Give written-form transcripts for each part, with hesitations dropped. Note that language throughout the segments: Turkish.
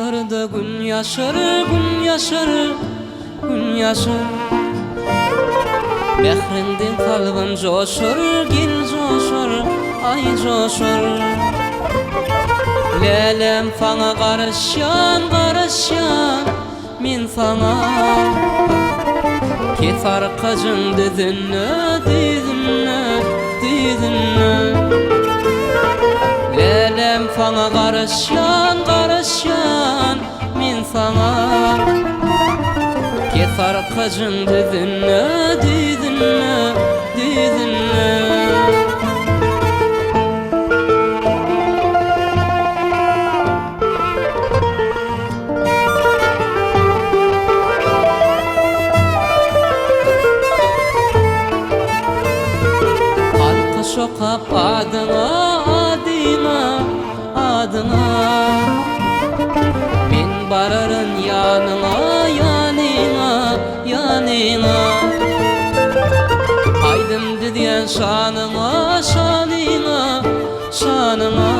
Dağlarda gün yaşar, gün yaşar, gün yaşar. Behrinden kalbim coşur, gel coşur, ay coşur. Lelem fana karışyan, karışyan, min fana. Ket arkacın dedinne, dedinne, dedinne. Lelem fana karışyan, karışyan, min fana. Ket arkacın dedinne, dedinne, dedinne. Sokak adına, adına, adına. Ben bararın yanına, yanına, yanına. Haydım dediyen şanına, şanına, şanına.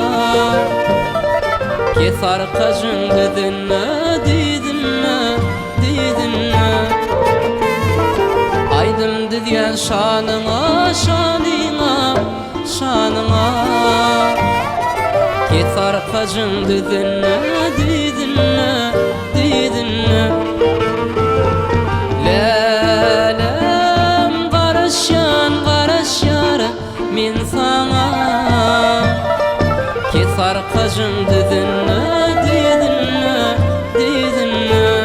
Ket arkacın dedinne, dedinne, dedinne. Haydım dediyen şanına, şanına, şanına. Ket arkacın dedinne, dedinne, dedinne. Lelem karışyan, karışyar, min sana. Ket arkacın dedinne, dedinne, dedinne.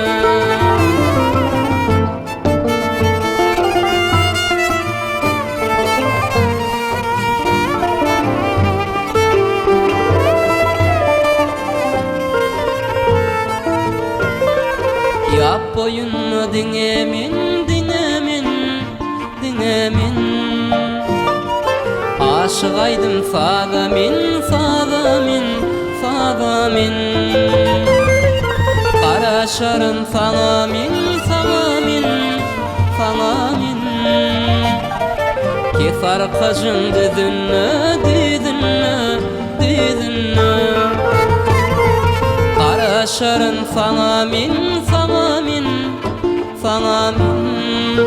Yap boyunlu dinlemin, dinlemin, dinlemin. Aşık aydım fadamin, fadamin, fadamin. Karaşarın fanamin, fanamin, fanamin. Ket arkacın dedinne, dedinne, dedinne. Karaşarın fanamin, fanamin, fanamin.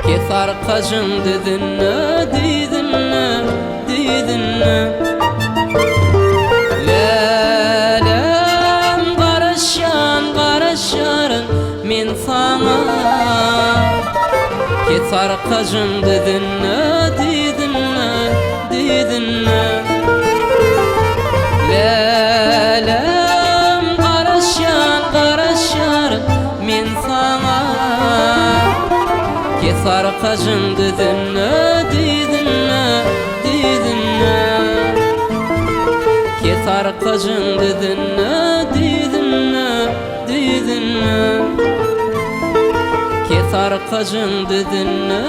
Ket arkacın dedinne, dedinne, dedinne. Lelem karışyan, karışyarın, min sana. Ket arkacın dedinne, dedinne, dedinne. Lelem karışyan, karışyarın, min sana. Ket arkacın dedinne, dedinne, dedinne. Ket arkacın dedinne, dedinne, dedinne. Ket arkacın dedinne,